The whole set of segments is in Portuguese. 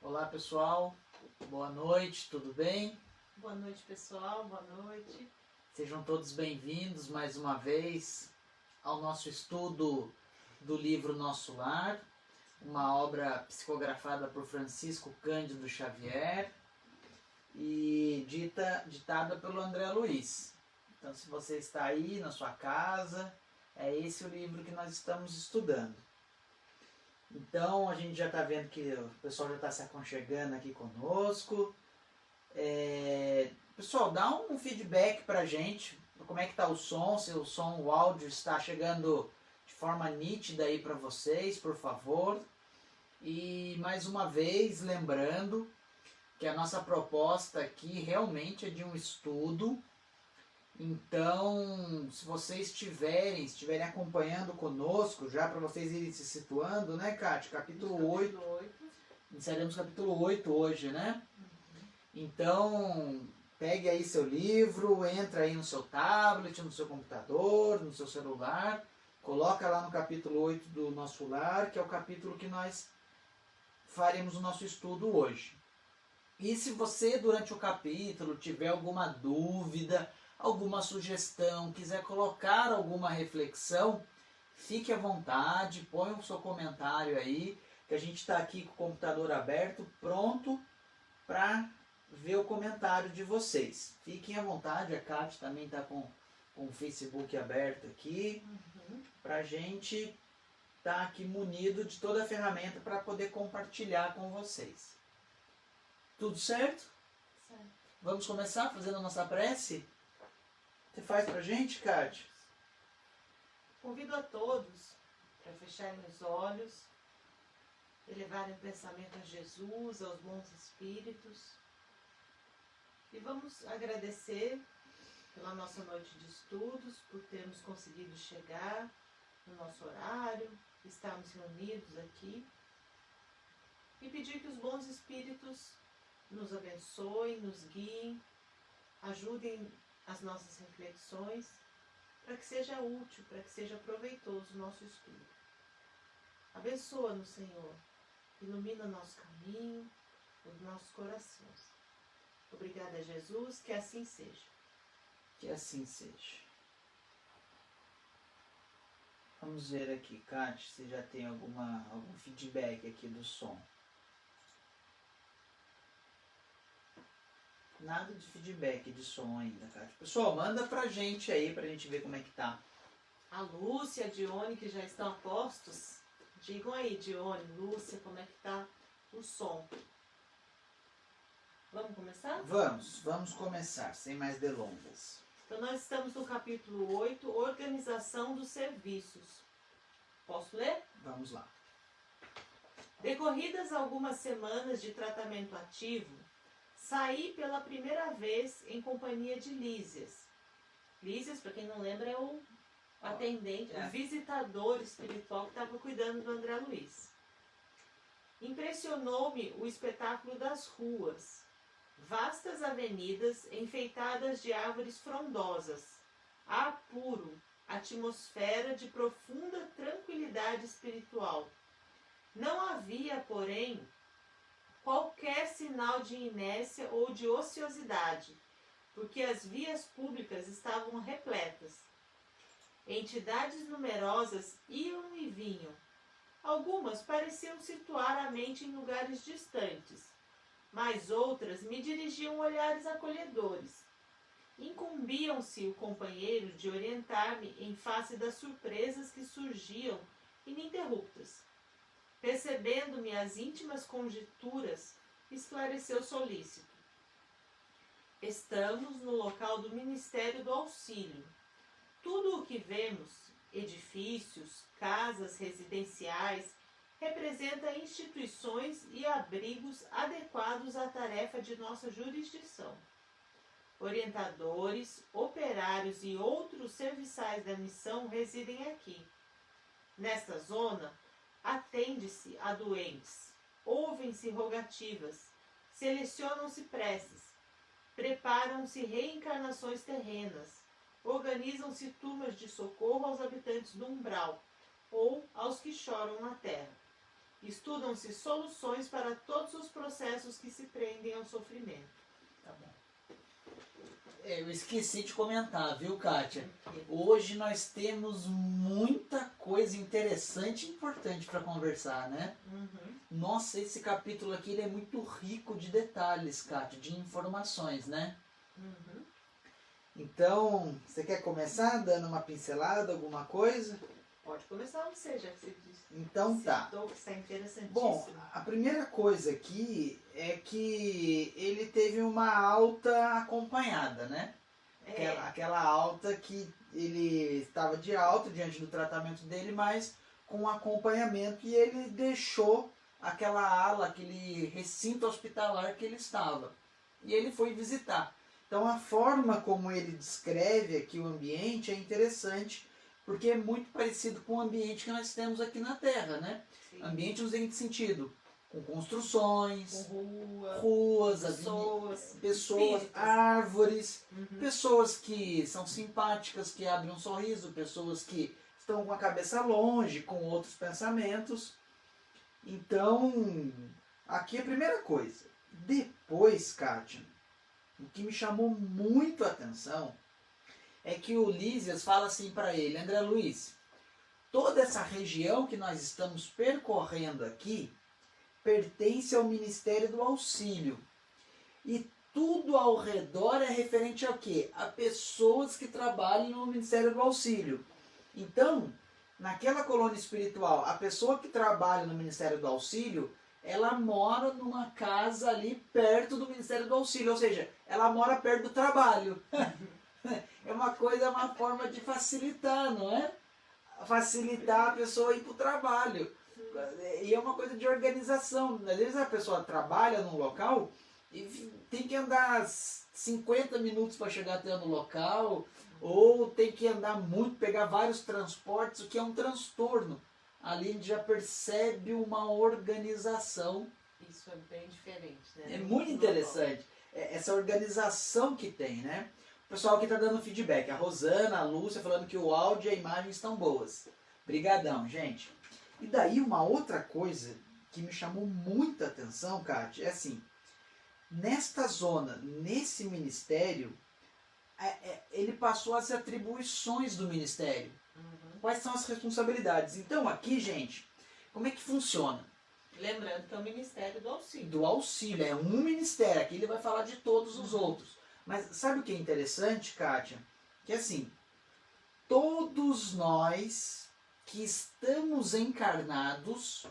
Olá pessoal, boa noite, tudo bem? Boa noite pessoal, boa noite. Sejam todos bem-vindos mais uma vez ao nosso estudo do livro Nosso Lar, uma obra psicografada por Francisco Cândido Xavier e ditada pelo André Luiz. Então, se você está aí na sua casa, é esse o livro que nós estamos estudando. Então, a gente já está vendo que o pessoal já está se aconchegando aqui conosco. Pessoal, dá um feedback pra gente, como é que tá o som, se o som, o áudio está chegando de forma nítida aí para vocês, por favor. E mais uma vez, lembrando que a nossa proposta aqui realmente é de um estudo. Então, se vocês estiverem acompanhando conosco, já para vocês irem se situando, né, Kátia? Capítulo 8. Iniciaremos capítulo 8 hoje, né? Então, pegue aí seu livro, entra aí no seu tablet, no seu computador, no seu celular, coloca lá no capítulo 8 do Nosso Lar, que é o capítulo que nós faremos o nosso estudo hoje. E se você, durante o capítulo, tiver alguma dúvida, alguma sugestão, quiser colocar alguma reflexão, fique à vontade, põe o seu comentário aí, que a gente está aqui com o computador aberto, pronto para ver o comentário de vocês. Fiquem à vontade, a Kátia também está com o Facebook aberto aqui, para a gente estar aqui munido de toda a ferramenta para poder compartilhar com vocês. Tudo certo? Certo. Vamos começar fazendo a nossa prece? Você faz pra gente, Kátia? Convido a todos para fecharem os olhos, elevarem o pensamento a Jesus, aos bons espíritos. E vamos agradecer pela nossa noite de estudos, por termos conseguido chegar no nosso horário, estarmos reunidos aqui. E pedir que os bons espíritos nos abençoem, nos guiem, ajudem as nossas reflexões, para que seja útil, para que seja proveitoso o nosso estudo. Abençoa-nos, Senhor, ilumina nosso caminho, os nossos corações. Obrigada, Jesus, que assim seja. Que assim seja. Vamos ver aqui, Kátia, se já tem algum feedback aqui do som. Nada de feedback de som ainda, Kátia. Pessoal, manda pra gente aí, pra gente ver como é que tá. A Lúcia, a Dione, que já estão a postos. Digam aí, Dione, Lúcia, como é que tá o som. Vamos começar? Vamos começar, sem mais delongas. Então, nós estamos no capítulo 8, Organização dos Serviços. Posso ler? Vamos lá. Decorridas algumas semanas de tratamento ativo, saí pela primeira vez em companhia de Lísias. Lísias, para quem não lembra, é o atendente, o visitador espiritual que estava cuidando do André Luiz. Impressionou-me o espetáculo das ruas. Vastas avenidas enfeitadas de árvores frondosas. Ar puro, atmosfera de profunda tranquilidade espiritual. Não havia, porém, qualquer sinal de inércia ou de ociosidade, porque as vias públicas estavam repletas. Entidades numerosas iam e vinham. Algumas pareciam situar a mente em lugares distantes, mas outras me dirigiam olhares acolhedores. Incumbiam-se o companheiro de orientar-me em face das surpresas que surgiam ininterruptas. Percebendo-me as íntimas conjecturas, esclareceu solícito. Estamos no local do Ministério do Auxílio. Tudo o que vemos, edifícios, casas residenciais, representa instituições e abrigos adequados à tarefa de nossa jurisdição. Orientadores, operários e outros serviçais da missão residem aqui. Nesta zona, atende-se a doentes, ouvem-se rogativas, selecionam-se preces, preparam-se reencarnações terrenas, organizam-se turmas de socorro aos habitantes do umbral ou aos que choram na terra. Estudam-se soluções para todos os processos que se prendem ao sofrimento. Tá bom. Eu esqueci de comentar, viu, Kátia? Hoje nós temos muita coisa interessante e importante para conversar, né? Nossa, esse capítulo aqui ele é muito rico de detalhes, Kátia, de informações, né? Então, você quer começar dando uma pincelada, alguma coisa? Pode começar você, já que você disse. Então tá. Que está interessantíssimo. Bom, a primeira coisa aqui é que ele teve uma alta acompanhada, né? Aquela alta que ele estava de alta diante do tratamento dele, mas com acompanhamento, e ele deixou aquela ala, aquele recinto hospitalar que ele estava. E ele foi visitar. Então a forma como ele descreve aqui o ambiente é interessante, porque é muito parecido com o ambiente que nós temos aqui na Terra, né? Sim. Ambiente no seguinte sentido, com construções, Com ruas, pessoas, árvores, pessoas que são simpáticas, que abrem um sorriso, pessoas que estão com a cabeça longe, com outros pensamentos. Então, aqui é a primeira coisa. Depois, Kátia, o que me chamou muito a atenção é que o Lísias fala assim para ele: André Luiz, toda essa região que nós estamos percorrendo aqui pertence ao Ministério do Auxílio. E tudo ao redor é referente ao quê? A pessoas que trabalham no Ministério do Auxílio. Então, naquela colônia espiritual, a pessoa que trabalha no Ministério do Auxílio, ela mora numa casa ali perto do Ministério do Auxílio, ou seja, ela mora perto do trabalho. É uma forma de facilitar, não é? Facilitar a pessoa ir para o trabalho. E é uma coisa de organização. Às vezes a pessoa trabalha num local e tem que andar 50 minutos para chegar até no local, ou tem que andar muito, pegar vários transportes, o que é um transtorno. Ali a gente já percebe uma organização. Isso é bem diferente, né? É muito interessante essa organização que tem, né? O pessoal aqui está dando feedback. A Rosana, a Lúcia falando que o áudio e a imagem estão boas. Brigadão, gente. E daí uma outra coisa que me chamou muita atenção, Kátia, é assim, nesta zona, nesse ministério, ele passou as atribuições do ministério. Quais são as responsabilidades? Então aqui, gente, como é que funciona? Lembrando que é o Ministério do Auxílio. Do auxílio, é um ministério. Aqui ele vai falar de todos os outros. Mas sabe o que é interessante, Kátia? Que assim, todos nós que estamos encarnados,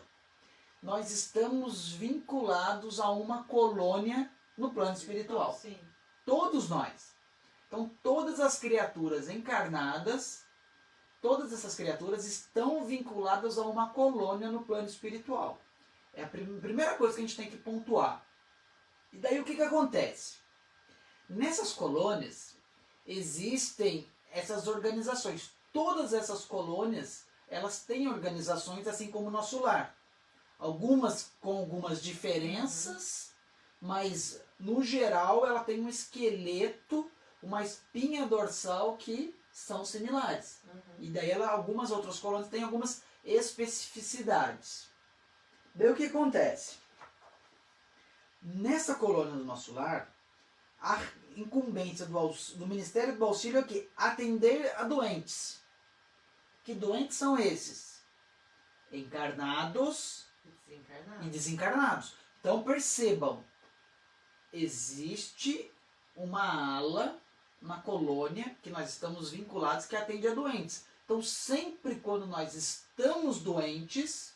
nós estamos vinculados a uma colônia no plano espiritual. Sim. Todos nós. Então todas as criaturas encarnadas, todas essas criaturas estão vinculadas a uma colônia no plano espiritual. É a primeira coisa que a gente tem que pontuar. E daí o que acontece? Nessas colônias existem essas organizações. Todas essas colônias, elas têm organizações assim como o nosso lar. Algumas com algumas diferenças, mas no geral ela tem um esqueleto, uma espinha dorsal que são similares. E daí algumas outras colônias têm algumas especificidades. Daí o que acontece? Nessa colônia do nosso lar, a incumbência do Ministério do Auxílio é que atender a doentes. Que doentes são esses? Encarnados e desencarnados. Então percebam, existe uma ala, uma colônia que nós estamos vinculados que atende a doentes. Então sempre quando nós estamos doentes,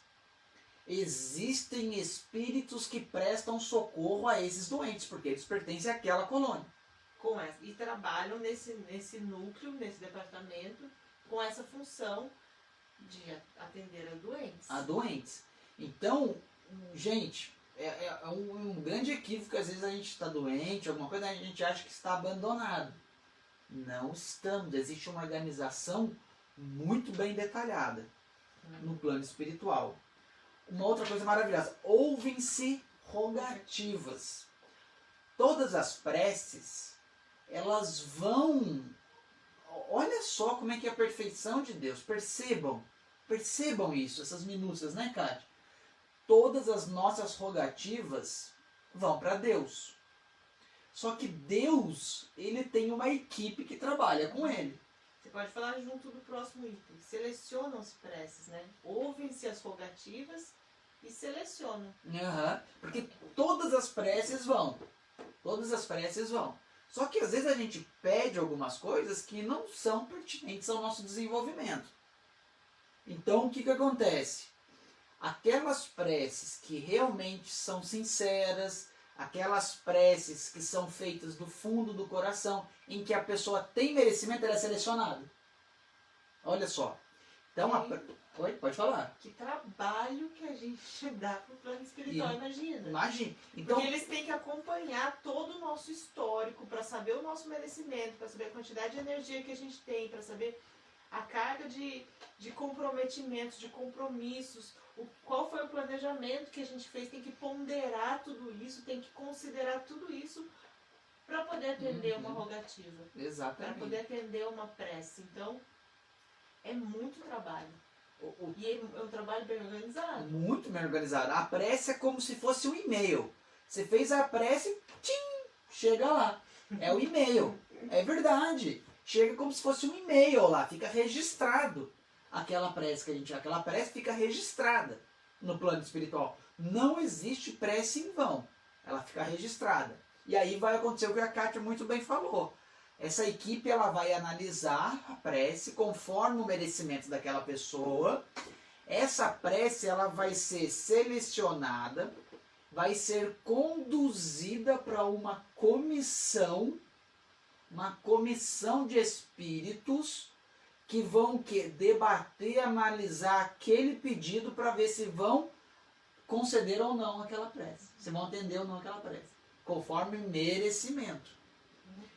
existem espíritos que prestam socorro a esses doentes, porque eles pertencem àquela colônia. E trabalham nesse núcleo, nesse departamento, com essa função de atender a doentes. A doentes. Então, gente, é um grande equívoco que às vezes a gente está doente, alguma coisa, a gente acha que está abandonado. Não estamos. Existe uma organização muito bem detalhada no plano espiritual. Uma outra coisa maravilhosa, ouvem-se rogativas. Todas as preces, elas vão... Olha só como é que é a perfeição de Deus. Percebam isso, essas minúcias, né, Kátia? todas as nossas rogativas vão para Deus. Só que Deus, ele tem uma equipe que trabalha com ele. Você pode falar junto do próximo item. Selecionam as preces, né? Ouvem-se as rogativas e selecionam. Porque todas as preces vão. Todas as preces vão. Só que às vezes a gente pede algumas coisas que não são pertinentes ao nosso desenvolvimento. Então o que acontece? Aquelas preces que realmente são sinceras, aquelas preces que são feitas do fundo do coração, em que a pessoa tem merecimento, ela é selecionada. Olha só. Então, Oi, pode falar. Que trabalho que a gente dá para o plano espiritual, imagina. Imagina. Então, porque eles têm que acompanhar todo o nosso histórico para saber o nosso merecimento, para saber a quantidade de energia que a gente tem, para saber a carga de comprometimentos, de compromissos, qual foi o planejamento que a gente fez, tem que ponderar tudo isso, tem que considerar tudo isso para poder atender uma rogativa. Exatamente. Para poder atender uma prece. Então, é muito trabalho. E é um trabalho bem organizado. Muito bem organizado. A prece é como se fosse um e-mail. Você fez a prece, tchim, chega lá. É o e-mail. É verdade. Chega como se fosse um e-mail lá, fica registrado aquela prece fica registrada no plano espiritual. Não existe prece em vão. Ela fica registrada. E aí vai acontecer o que a Kátia muito bem falou. Essa equipe ela vai analisar a prece conforme o merecimento daquela pessoa. Essa prece ela vai ser selecionada, vai ser conduzida para uma comissão de espíritos que vão debater, analisar aquele pedido para ver se vão conceder ou não aquela prece. Se vão atender ou não aquela prece. Conforme merecimento.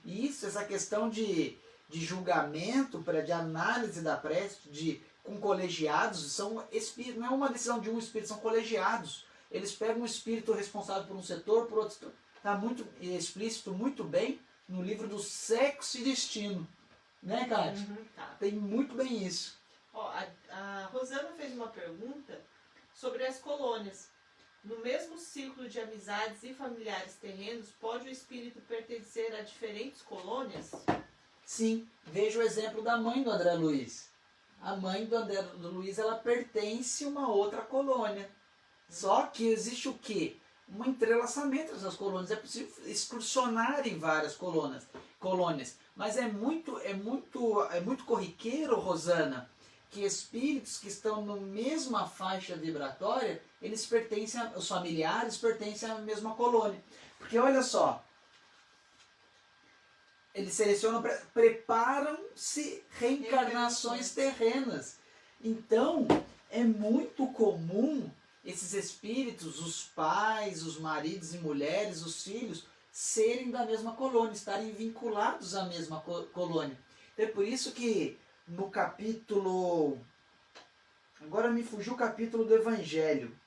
Isso, essa questão de julgamento, de análise da prece, com colegiados, são espíritos, não é uma decisão de um espírito, são colegiados. Eles pegam um espírito responsável por um setor, por outro. Está muito explícito, muito bem, no livro do Sexo e Destino. Né, Kátia? Tá. Tem muito bem isso. Ó, a Rosana fez uma pergunta sobre as colônias. No mesmo ciclo de amizades e familiares terrenos, pode o espírito pertencer a diferentes colônias? Sim, veja o exemplo da mãe do André Luiz. A mãe do André Luiz, ela pertence a uma outra colônia. Só que existe o quê? Um entrelaçamento dessas colônias. É possível excursionar em várias colônias. Mas é muito corriqueiro, Rosana, que espíritos que estão na mesma faixa vibratória, eles pertencem, os familiares pertencem à mesma colônia. Porque olha só, eles selecionam, preparam-se reencarnações terrenas. Então, é muito comum esses espíritos, os pais, os maridos e mulheres, os filhos, serem da mesma colônia, estarem vinculados à mesma colônia. Então, é por isso que no capítulo... Agora me fugiu o capítulo do Evangelho.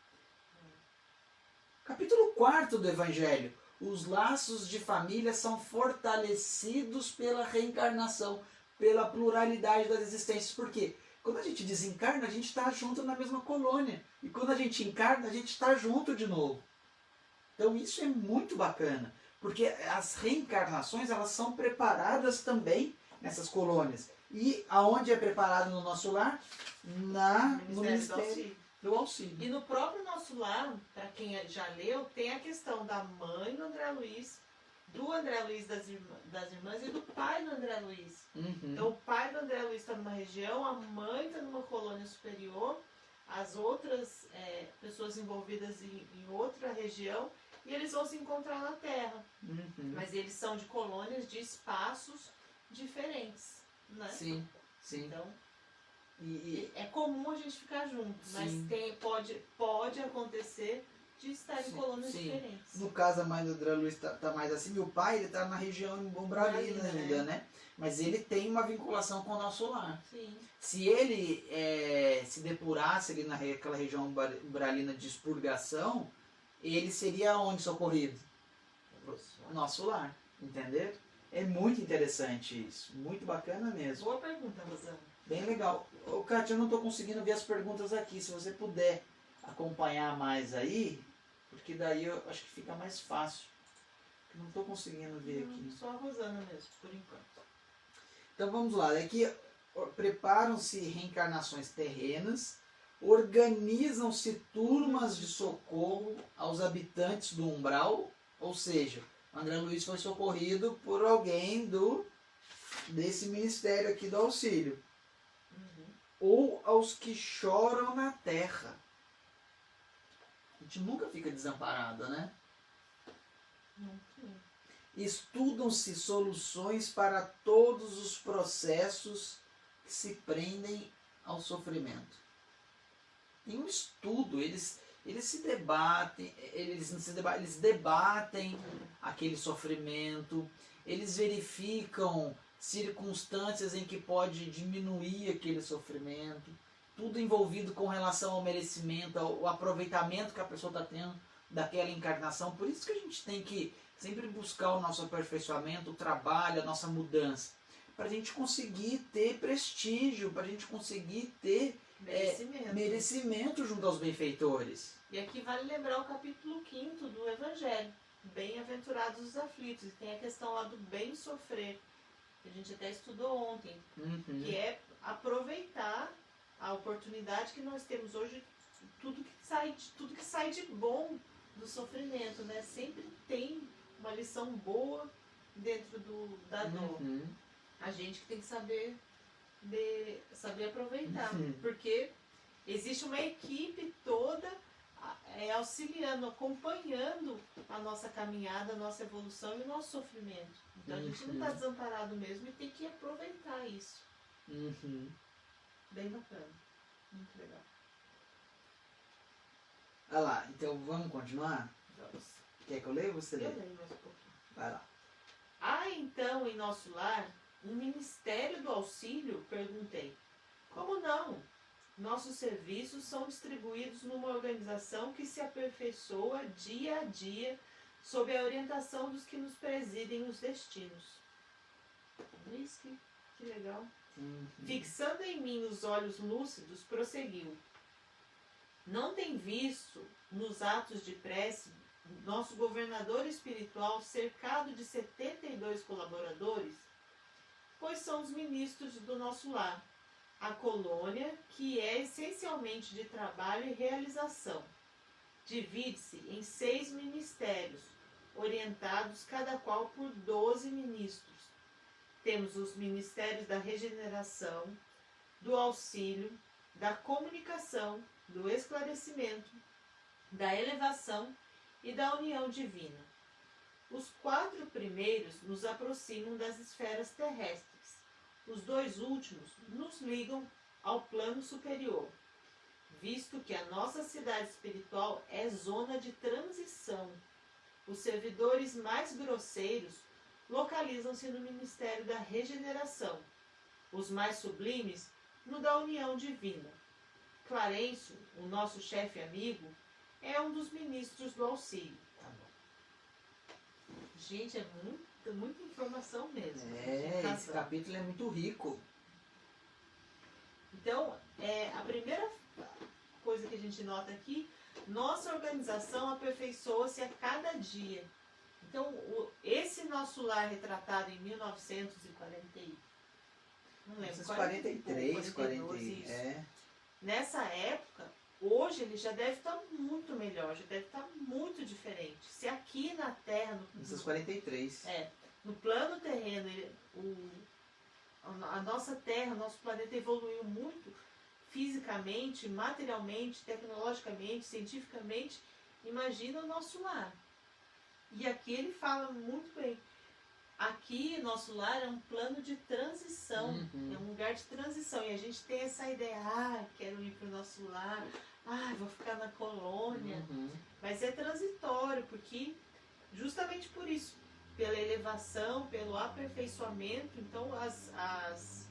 Capítulo 4 do Evangelho. Os laços de família são fortalecidos pela reencarnação, pela pluralidade das existências. Por quê? Quando a gente desencarna, a gente está junto na mesma colônia. E quando a gente encarna, a gente está junto de novo. Então isso é muito bacana. Porque as reencarnações, elas são preparadas também nessas colônias. E aonde é preparado no nosso lar? No Ministério do Auxílio. E no próprio nosso lar, para quem já leu, tem a questão da mãe do André Luiz, do André Luiz das irmãs e do pai do André Luiz. Então o pai do André Luiz está numa região, a mãe está numa colônia superior, as outras pessoas envolvidas em outra região, e eles vão se encontrar na Terra. Mas eles são de colônias, de espaços diferentes. Né? Sim. Então, é comum a gente ficar junto, mas pode acontecer de estar em colônias diferentes. No caso, a mãe do André Luiz tá mais assim, e o pai está na região umbralina ainda, né? Mas ele tem uma vinculação com o nosso lar. Sim. Se ele se depurasse ali naquela região umbralina de expurgação, ele seria onde socorrido? Nosso lar, entendeu? É muito interessante isso, muito bacana mesmo. Boa pergunta, Rosana. Bem legal. Ô, Kátia, eu não estou conseguindo ver as perguntas aqui, se você puder acompanhar mais aí, porque daí eu acho que fica mais fácil. Não estou conseguindo ver aqui. Só a Rosana mesmo, por enquanto. Então vamos lá. Aqui preparam-se reencarnações terrenas, organizam-se turmas de socorro aos habitantes do umbral, ou seja, André Luiz foi socorrido por alguém desse ministério aqui do auxílio. Ou aos que choram na terra. A gente nunca fica desamparada, né? Estudam-se soluções para todos os processos que se prendem ao sofrimento. Tem um estudo, eles se debatem, eles debatem aquele sofrimento, eles verificam circunstâncias em que pode diminuir aquele sofrimento, tudo envolvido com relação ao merecimento, ao aproveitamento que a pessoa está tendo daquela encarnação. Por isso que a gente tem que sempre buscar o nosso aperfeiçoamento, o trabalho, a nossa mudança, para a gente conseguir ter prestígio, para a gente conseguir ter merecimento junto aos benfeitores. E aqui vale lembrar o capítulo 5º do Evangelho, Bem-aventurados os aflitos, e tem a questão lá do bem sofrer, que a gente até estudou ontem, que é aproveitar a oportunidade que nós temos hoje, tudo que sai de bom do sofrimento, né? Sempre tem uma lição boa dentro da dor. A gente que tem que saber aproveitar, porque existe uma equipe toda auxiliando, acompanhando a nossa caminhada, a nossa evolução e o nosso sofrimento. Então a gente não está desamparado mesmo e tem que aproveitar isso. Bem bacana, muito legal. Olha lá, então vamos continuar? Vamos. Quer que eu leia ou você lê? Eu leio mais um pouquinho. Vai lá. Há então em nosso lar um ministério do auxílio? Perguntei. Como não? Nossos serviços são distribuídos numa organização que se aperfeiçoa dia a dia sob a orientação dos que nos presidem os destinos. Isso, que legal. Fixando em mim os olhos lúcidos, prosseguiu. Não tem visto nos atos de prece nosso governador espiritual cercado de 72 colaboradores? Pois são os ministros do nosso lar, a colônia, que é essencialmente de trabalho e realização. Divide-se em 6 ministérios, orientados cada qual por 12 ministros. Temos os ministérios da regeneração, do auxílio, da comunicação, do esclarecimento, da elevação e da união divina. Os 4 primeiros nos aproximam das esferas terrestres. Os 2 últimos nos ligam ao plano superior, visto que a nossa cidade espiritual é zona de transição. Os servidores mais grosseiros localizam-se no Ministério da Regeneração, os mais sublimes no da União Divina. Clarencio, o nosso chefe amigo, é um dos ministros do auxílio. Tá bom. Gente, é muita informação mesmo. Esse capítulo é muito rico. Então, a primeira coisa que a gente nota aqui, nossa organização aperfeiçoa-se a cada dia. Então, esse nosso lar retratado em 1940, não lembro, 43, 42, isso. Nessa época, hoje ele já deve estar muito melhor, já deve estar muito diferente. Se aqui na Terra... 43. No plano terreno, a nossa Terra, nosso planeta evoluiu muito fisicamente, materialmente, tecnologicamente, cientificamente. Imagina o nosso lar. E aqui ele fala muito bem. Aqui, nosso lar é um plano de transição, é um lugar de transição. E a gente tem essa ideia, quero ir para o nosso lar, vou ficar na colônia. Mas é transitório, porque justamente por isso, pela elevação, pelo aperfeiçoamento, então as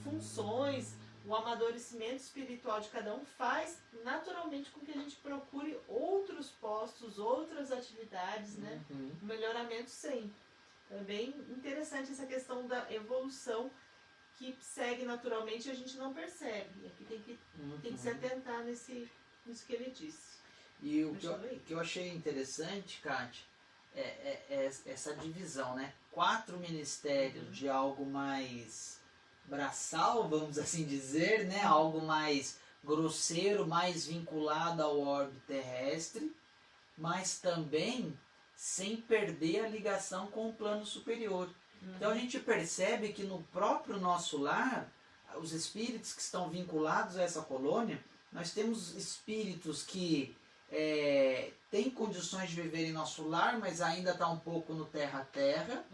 funções, o amadurecimento espiritual de cada um faz naturalmente com que a gente procure outros postos, outras atividades, né? O melhoramento sempre. É bem interessante essa questão da evolução que segue naturalmente e a gente não percebe. Aqui tem que se atentar isso que ele disse. E o que eu achei interessante, Kátia, é essa divisão, né? 4 ministérios de algo mais braçal, vamos assim dizer, né? Algo mais grosseiro, mais vinculado ao orbe terrestre, mas também sem perder a ligação com o plano superior. Então a gente percebe que no próprio nosso lar, os espíritos que estão vinculados a essa colônia, nós temos espíritos que têm condições de viver em nosso lar, mas ainda está um pouco no terra-terra,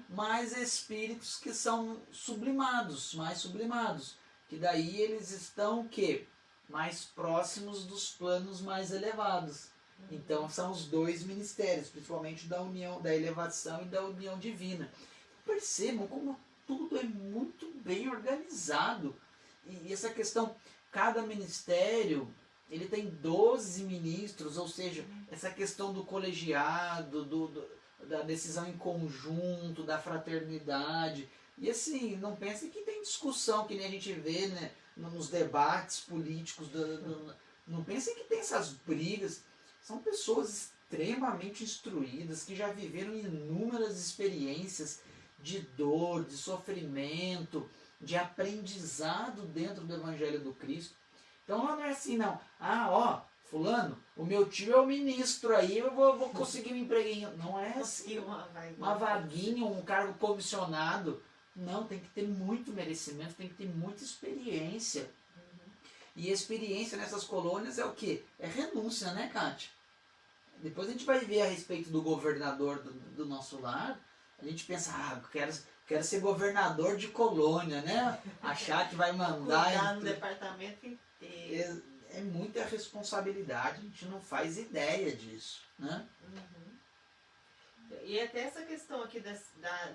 mas espíritos que são sublimados, mais sublimados, que daí eles estão o quê? Mais próximos dos planos mais elevados. Então são os 2 ministérios, principalmente da união, da elevação e da união divina. Percebam como tudo é muito bem organizado. E essa questão, cada ministério, ele tem 12 ministros, ou seja, essa questão do colegiado, da decisão em conjunto, da fraternidade. E assim, não pensem que tem discussão, que nem a gente vê, né, nos debates políticos, não pensem que tem essas brigas. São pessoas extremamente instruídas, que já viveram inúmeras experiências de dor, de sofrimento, de aprendizado dentro do Evangelho do Cristo. Então lá não é assim, não. Fulano, o meu tio é o ministro aí, eu vou conseguir um empreguinho. Não é assim. Uma vaguinha, um cargo comissionado. Não, tem que ter muito merecimento, tem que ter muita experiência. E experiência nessas colônias é o quê? É renúncia, né, Kátia? Depois a gente vai ver a respeito do governador do nosso lar. A gente pensa, quero ser governador de colônia, né? Achar que vai mandar... Cuidar no departamento inteiro. É muita responsabilidade, a gente não faz ideia disso, né? E até essa questão aqui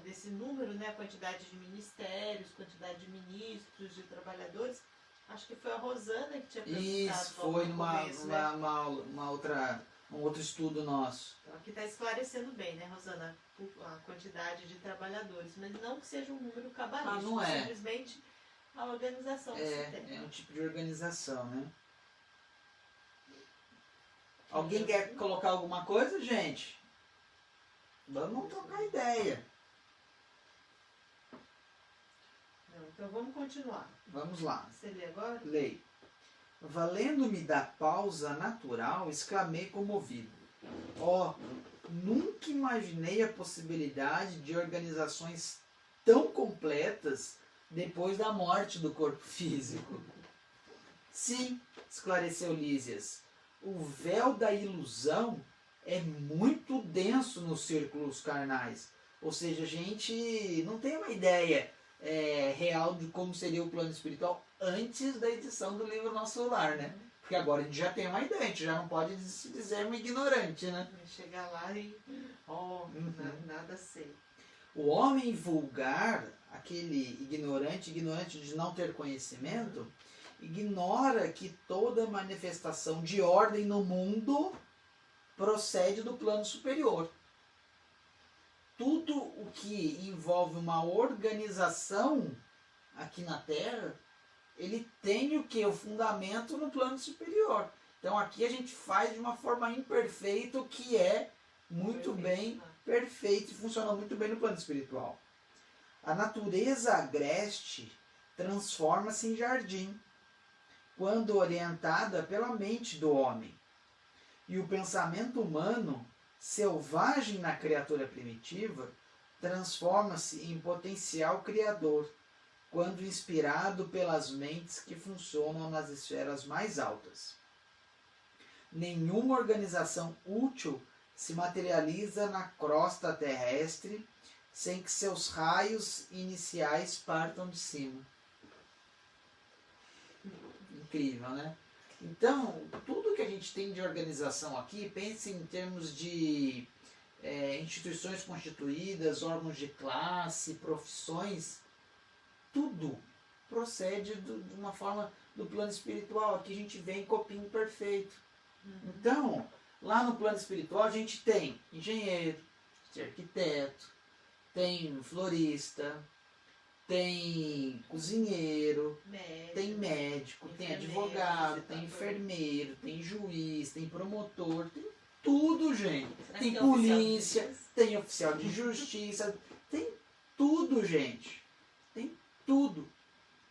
desse número, né? A quantidade de ministérios, quantidade de ministros, de trabalhadores... Acho que foi a Rosana que tinha apresentado. Isso, foi um outro estudo nosso. Então, aqui está esclarecendo bem, né, Rosana, a quantidade de trabalhadores, mas não que seja um número cabalístico, não é. Simplesmente a organização que se tem. É um tipo de organização, né? Alguém quer colocar alguma coisa, gente? Vamos trocar ideia. Então vamos continuar. Vamos lá. Você lê agora? Leio. Valendo-me da pausa natural, exclamei comovido. Nunca imaginei a possibilidade de organizações tão completas depois da morte do corpo físico. Sim, esclareceu Lísias, o véu da ilusão é muito denso nos círculos carnais. Ou seja, a gente não tem uma ideia real de como seria o plano espiritual antes da edição do livro Nosso Lar, né? Porque agora a gente já tem uma ideia, a gente já não pode se dizer um ignorante, né? Chegar lá e... nada sei. O homem vulgar, aquele ignorante de não ter conhecimento, ignora que toda manifestação de ordem no mundo procede do plano superior. Tudo o que envolve uma organização aqui na Terra, ele tem o que? O fundamento no plano superior. Então aqui a gente faz de uma forma imperfeita o que é muito bem perfeito e funciona muito bem no plano espiritual. A natureza agreste transforma-se em jardim, quando orientada pela mente do homem. E o pensamento humano, selvagem na criatura primitiva, transforma-se em potencial criador, quando inspirado pelas mentes que funcionam nas esferas mais altas. Nenhuma organização útil se materializa na crosta terrestre sem que seus raios iniciais partam de cima. Incrível, né? Então, tudo que a gente tem de organização aqui, pense em termos de instituições constituídas, órgãos de classe, profissões, tudo procede de uma forma do plano espiritual. Aqui a gente vê em copinho perfeito. Então, lá no plano espiritual a gente tem engenheiro, arquiteto, tem florista, tem cozinheiro, Médico, tem médico, tem enfermeiro, advogado, tem visitador. enfermeiro, tem juiz, tem promotor, tem tudo, gente. Será Tem que é oficial de polícia, justiça? tem oficial de justiça, tem tudo, gente. Tem tudo.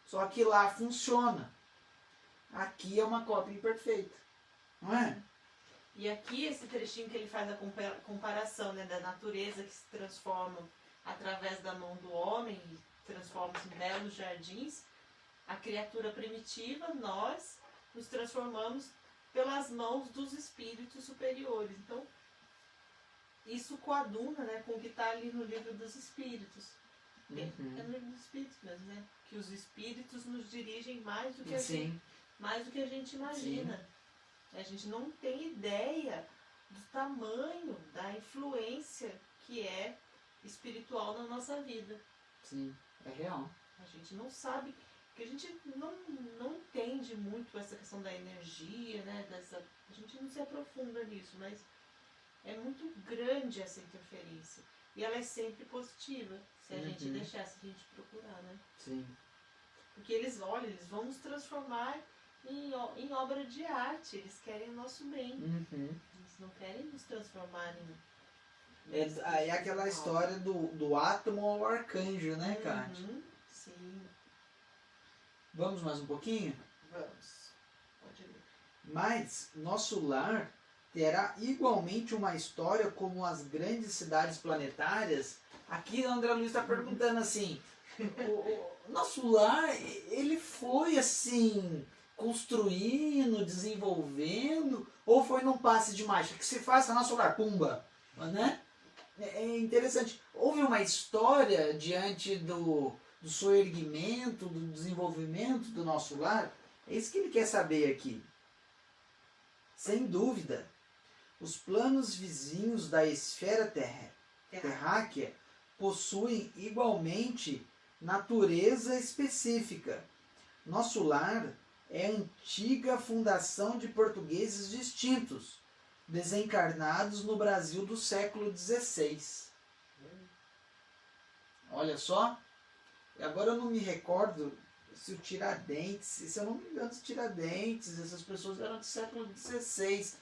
Só que lá funciona. Aqui é uma cópia imperfeita. Não é? E aqui esse trechinho que ele faz a comparação, né, da natureza que se transforma através da mão do homem e transforma-se em belos jardins, a criatura primitiva, nós nos transformamos pelas mãos dos espíritos superiores. Então, isso coaduna, né, com o que está ali no livro dos espíritos. Uhum. É no livro dos espíritos mesmo, né? Que os espíritos nos dirigem mais do que a Sim. gente, mais do que a gente imagina. Sim. A gente não tem ideia do tamanho da influência que é espiritual na nossa vida. Sim, é real. A gente não sabe, porque a gente não entende muito essa questão da energia, né? A gente não se aprofunda nisso, mas é muito grande essa interferência. E ela é sempre positiva, se a gente deixar, se a gente procurar, né? Sim. Porque eles vão nos transformar em obra de arte, eles querem o nosso bem. Uhum. Eles não querem nos transformar em... É aquela história do átomo ao arcanjo, né, Kátia? Sim. Vamos mais um pouquinho? Vamos. Pode ler. Mas nosso lar terá igualmente uma história como as grandes cidades planetárias. Aqui o André Luiz está perguntando assim, o nosso lar, ele foi assim, construindo, desenvolvendo, ou foi num passe de mágica? Que se faça nosso lar, pumba, né? É interessante. Houve uma história diante do seu erguimento, do desenvolvimento do nosso lar? É isso que ele quer saber aqui. Sem dúvida, os planos vizinhos da esfera terráquea possuem igualmente natureza específica. Nosso lar é a antiga fundação de portugueses distintos, desencarnados no Brasil do século XVI. Olha só. E agora eu não me recordo se o Tiradentes, se eu não me engano, os Tiradentes, essas pessoas eram do século XVI.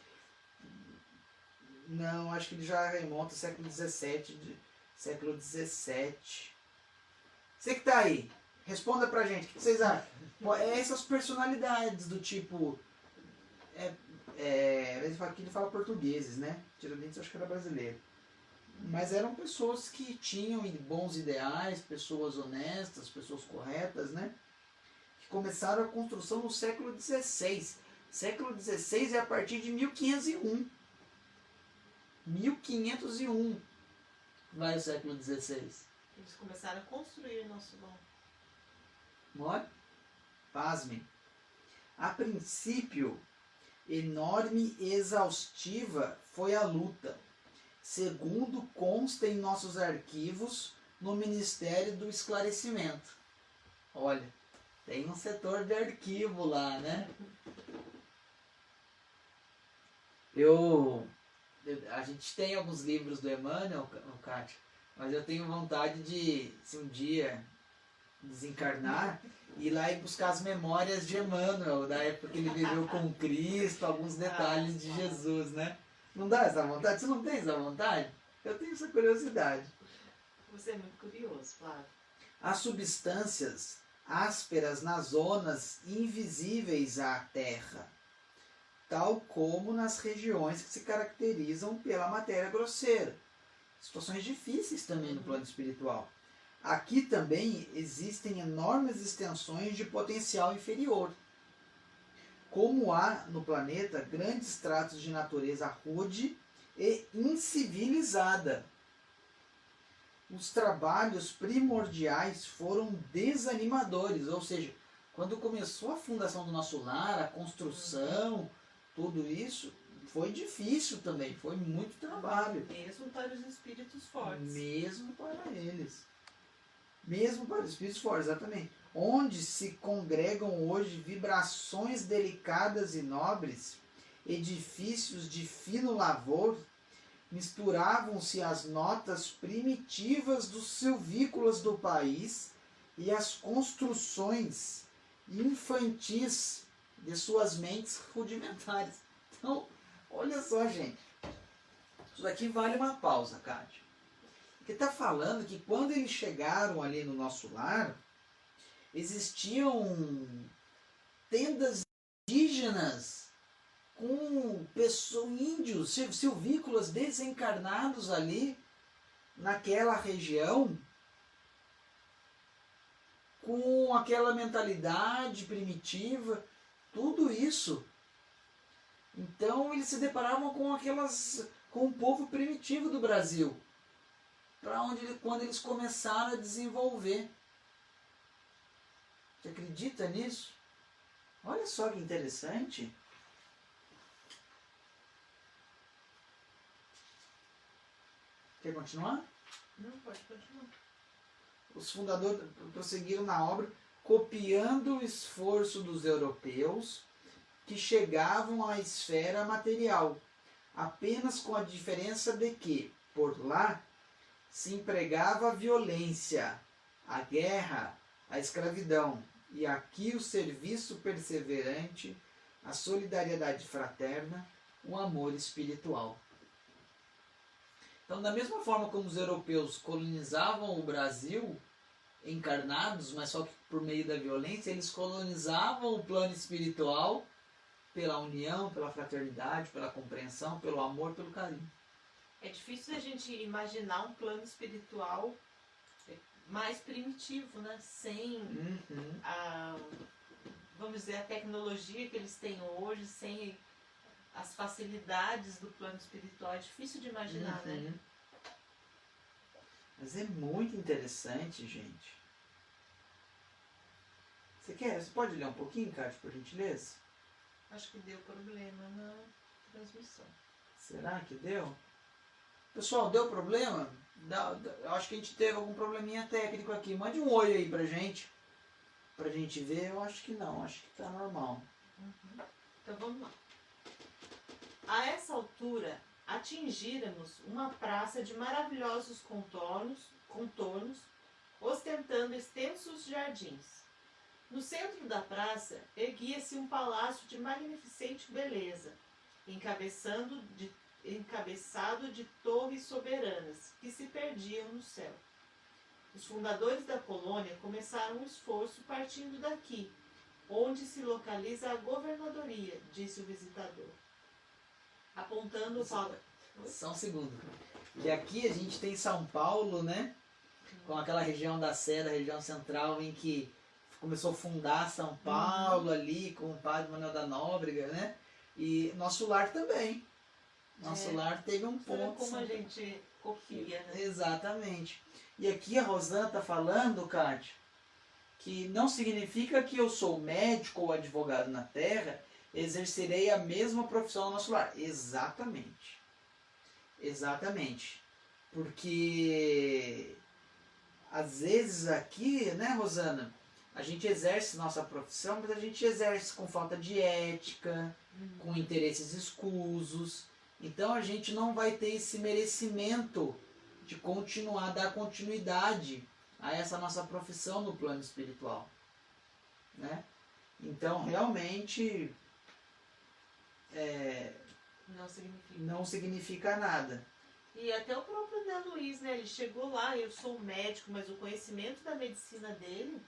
Não, acho que ele já remonta ao século XVII, século XVII. Você que tá aí, responda pra gente, o que vocês acham? Essas personalidades do tipo... ele fala portugueses, né? Tiradentes eu acho que era brasileiro. Mas eram pessoas que tinham bons ideais, pessoas honestas, pessoas corretas, né? Que começaram a construção no século XVI. Século XVI é a partir de 1501. 1501 vai o século XVI. Eles começaram a construir nosso lar. Olha, pasmem. A princípio, enorme e exaustiva foi a luta, segundo consta em nossos arquivos no Ministério do Esclarecimento. Olha, tem um setor de arquivo lá, né? A gente tem alguns livros do Emmanuel, Kátia, mas eu tenho vontade de, se um dia desencarnar, ir lá e buscar as memórias de Emmanuel, da época que ele viveu com Cristo, alguns detalhes de Jesus, né? Não dá essa vontade? Você não tem essa vontade? Eu tenho essa curiosidade. Você é muito curioso, Flávio. Há substâncias ásperas nas zonas invisíveis à Terra, tal como nas regiões que se caracterizam pela matéria grosseira. Situações difíceis também no plano espiritual. Aqui também existem enormes extensões de potencial inferior. Como há no planeta grandes tratos de natureza rude e incivilizada. Os trabalhos primordiais foram desanimadores, ou seja, quando começou a fundação do nosso lar, a construção, tudo isso, foi difícil também, foi muito trabalho. Mesmo para os espíritos fortes. Mesmo para eles. Mesmo para os espíritos fortes, exatamente. Onde se congregam hoje vibrações delicadas e nobres, edifícios de fino lavor, misturavam-se as notas primitivas dos silvícolas do país e as construções infantis de suas mentes rudimentares. Então, olha só, gente. Isso daqui vale uma pausa, Kátia. Porque está falando que quando eles chegaram ali no nosso lar, existiam tendas indígenas com índios, silvícolas desencarnados ali naquela região, com aquela mentalidade primitiva, tudo isso. Então eles se deparavam com o povo primitivo do Brasil, quando eles começaram a desenvolver. Você acredita nisso? Olha só que interessante. Quer continuar? Não, pode continuar. Os fundadores prosseguiram na obra, copiando o esforço dos europeus que chegavam à esfera material, apenas com a diferença de que, por lá, se empregava a violência, a guerra, a escravidão, e aqui o serviço perseverante, a solidariedade fraterna, o amor espiritual. Então, da mesma forma como os europeus colonizavam o Brasil, encarnados, mas só que por meio da violência, eles colonizavam o plano espiritual pela união, pela fraternidade, pela compreensão, pelo amor, pelo carinho. É difícil a gente imaginar um plano espiritual mais primitivo, né? Sem vamos dizer, a tecnologia que eles têm hoje, sem as facilidades do plano espiritual. É difícil de imaginar, né? Mas é muito interessante, gente. Você pode ler um pouquinho, Cátia, por gentileza? Acho que deu problema na transmissão. Será que deu? Pessoal, deu problema? Acho que a gente teve algum probleminha técnico aqui. Mande um oi aí pra gente ver. Eu acho que não, acho que tá normal. Então vamos lá. A essa altura, atingíramos uma praça de maravilhosos contornos, ostentando extensos jardins. No centro da praça, erguia-se um palácio de magnificente beleza, encabeçado de torres soberanas, que se perdiam no céu. Os fundadores da colônia começaram um esforço partindo daqui, onde se localiza a governadoria, disse o visitador, apontando o palácio. Só um segundo. E aqui a gente tem São Paulo, né? Com aquela região da Sé, da região central, em que começou a fundar São Paulo ali, com o padre Manuel da Nóbrega, né? E nosso lar também. Nosso lar teve um ponto. Como a gente copia, né? Exatamente. E aqui a Rosana está falando, Kátia, que não significa que eu sou médico ou advogado na Terra, exercerei a mesma profissão no nosso lar. Exatamente. Exatamente. Porque às vezes aqui, né, Rosana, a gente exerce nossa profissão, mas a gente exerce com falta de ética, com interesses escusos. Então a gente não vai ter esse merecimento de dar continuidade a essa nossa profissão no plano espiritual, né? Então realmente não significa nada. E até o próprio André Luiz, né? Ele chegou lá, eu sou médico, mas o conhecimento da medicina dele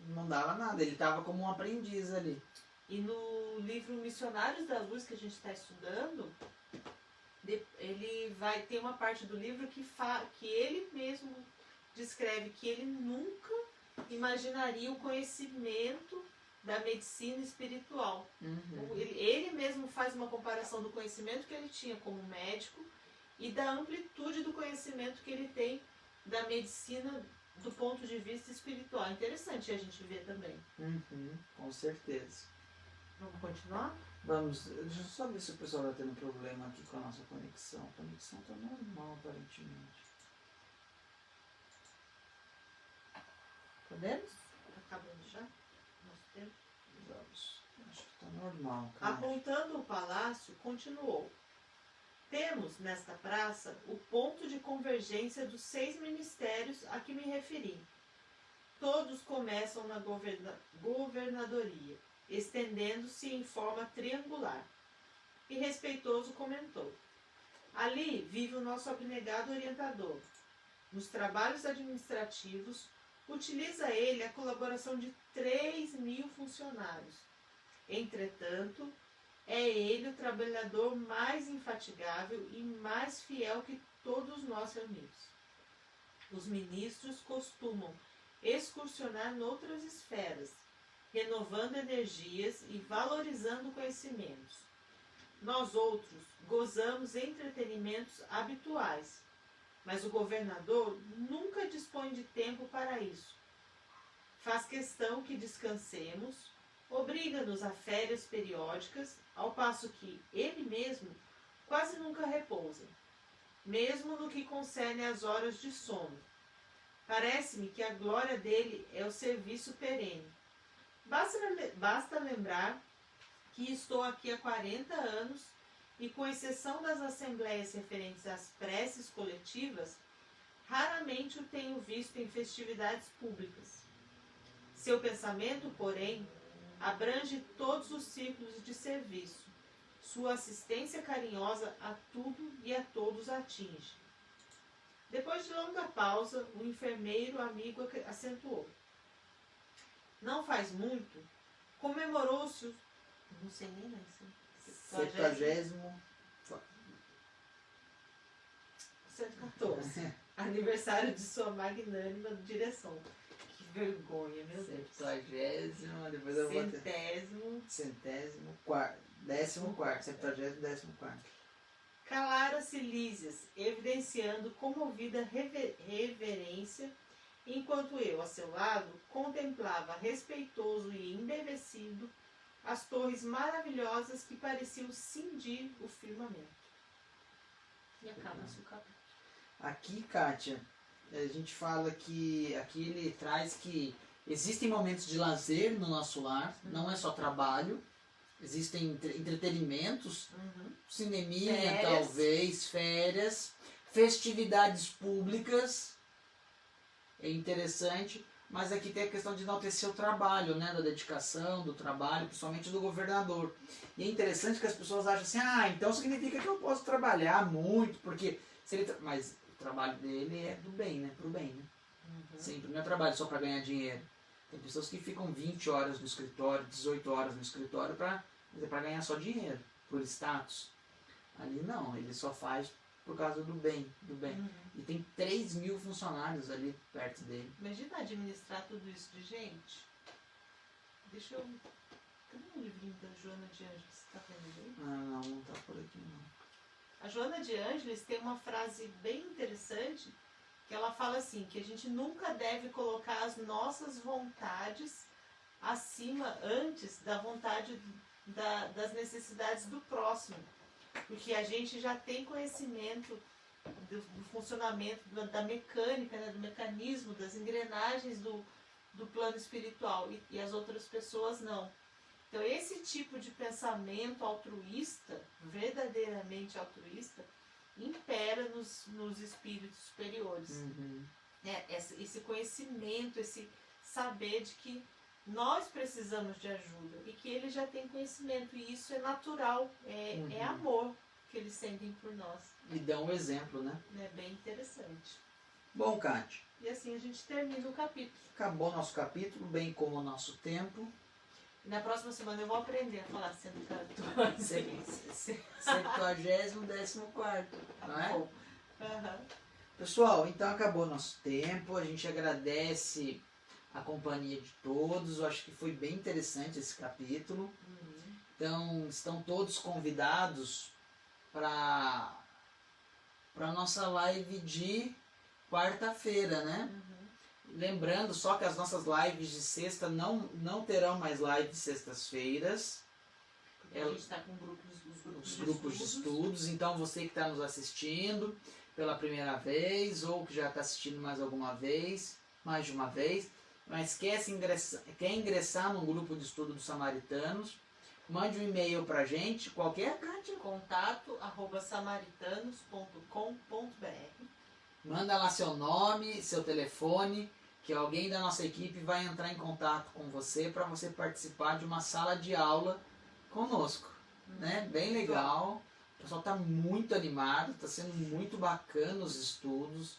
não dava nada, ele estava como um aprendiz ali. E no livro Missionários da Luz, que a gente está estudando, ele vai ter uma parte do livro que ele mesmo descreve que ele nunca imaginaria o conhecimento da medicina espiritual. Ele mesmo faz uma comparação do conhecimento que ele tinha como médico e da amplitude do conhecimento que ele tem da medicina do ponto de vista espiritual. Interessante a gente ver também. Com certeza. Vamos continuar? Vamos. Deixa eu só ver se o pessoal está tendo problema aqui com a nossa conexão. A conexão está normal, aparentemente. Podemos? Está acabando já? Nosso tempo? Vamos. Acho que está normal. Cara. Apontando o palácio, continuou. Temos, nesta praça, o ponto de convergência dos 6 ministérios a que me referi. todos começam na governadoria, estendendo-se em forma triangular. E respeitoso comentou: ali vive o nosso abnegado orientador. Nos trabalhos administrativos, utiliza ele a colaboração de 3.000 funcionários. Entretanto, é ele o trabalhador mais infatigável e mais fiel que todos nós reunidos. Os ministros costumam excursionar noutras esferas, renovando energias e valorizando conhecimentos. Nós outros gozamos entretenimentos habituais, mas o governador nunca dispõe de tempo para isso. Faz questão que descansemos, obriga-nos a férias periódicas, ao passo que ele mesmo quase nunca repousa, mesmo no que concerne às horas de sono. Parece-me que a glória dele é o serviço perene. Basta lembrar que estou aqui há 40 anos e, com exceção das assembleias referentes às preces coletivas, raramente o tenho visto em festividades públicas. Seu pensamento, porém, abrange todos os círculos de serviço. Sua assistência carinhosa a tudo e a todos atinge. Depois de longa pausa, o enfermeiro amigo acentuou: não faz muito, comemorou-se o... Não sei nem mais. 114. Aniversário de sua magnânima direção. Que vergonha, meu Deus. 70º, depois eu vou ter... 14º. Calara-se Lísias, evidenciando comovida reverência, enquanto eu, a seu lado, contemplava respeitoso e embevecido as torres maravilhosas que pareciam cindir o firmamento. E acaba-se o capítulo. Aqui, Kátia, a gente fala que aqui ele traz que existem momentos de lazer no nosso lar, não é só trabalho, existem entretenimentos, cineminha, férias. Talvez, férias, festividades públicas, é interessante, mas aqui tem a questão de enaltecer o trabalho, né, da dedicação, do trabalho, principalmente do governador. E é interessante que as pessoas acham assim, então significa que eu posso trabalhar muito, porque se ele mas o trabalho dele é do bem, né, pro bem, né? Sempre não é trabalho só para ganhar dinheiro. Tem pessoas que ficam 20 horas no escritório, 18 horas no escritório para ganhar só dinheiro, por status. Ali não, ele só faz por causa do bem. E tem 3.000 funcionários ali perto dele. Imagina administrar tudo isso de gente. Deixa eu... Cadê o livrinho da Joana de Ângeles? Você tá vendo aí? Não tá por aqui não. A Joana de Ângeles tem uma frase bem interessante, que ela fala assim, que a gente nunca deve colocar as nossas vontades acima, antes da vontade das necessidades do próximo. Porque a gente já tem conhecimento do funcionamento, da mecânica, né, do mecanismo, das engrenagens do plano espiritual, e as outras pessoas não. Então esse tipo de pensamento altruísta, verdadeiramente altruísta, impera nos espíritos superiores. Esse conhecimento, esse saber de que nós precisamos de ajuda e que eles já têm conhecimento, e isso é natural, é amor que eles sentem por nós. E dão um exemplo, né? É bem interessante. Bom, Kátia. E assim a gente termina o capítulo. Acabou o nosso capítulo, bem como o nosso tempo. E na próxima semana eu vou aprender a falar 114. 70º, não é? Uhum. Pessoal, então acabou nosso tempo. A gente agradece a companhia de todos. Eu acho que foi bem interessante esse capítulo. Então, estão todos convidados para a nossa live de quarta-feira, né? Lembrando só que as nossas lives de sexta não terão mais live de sextas-feiras. A gente está com os grupos de estudos. Então, você que está nos assistindo pela primeira vez, ou que já está assistindo mais de uma vez, mas quer ingressar num grupo de estudo dos samaritanos, mande um e-mail pra gente, qualquer contato@samaritanos.com.br. Manda lá seu nome, seu telefone, que alguém da nossa equipe vai entrar em contato com você para você participar de uma sala de aula conosco, né? Bem legal. O pessoal está muito animado, está sendo muito bacana os estudos,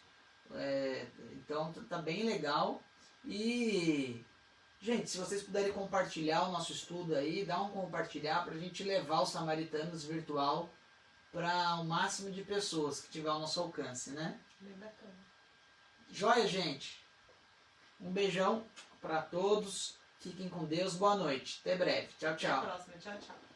então tá bem legal. E, gente, se vocês puderem compartilhar o nosso estudo aí, dá um compartilhar para a gente levar os Samaritanos virtual para o máximo de pessoas que tiver ao nosso alcance, né? Bem bacana. Joia, gente? Um beijão para todos. Fiquem com Deus. Boa noite. Até breve. Tchau, tchau. Até a próxima. Tchau, tchau.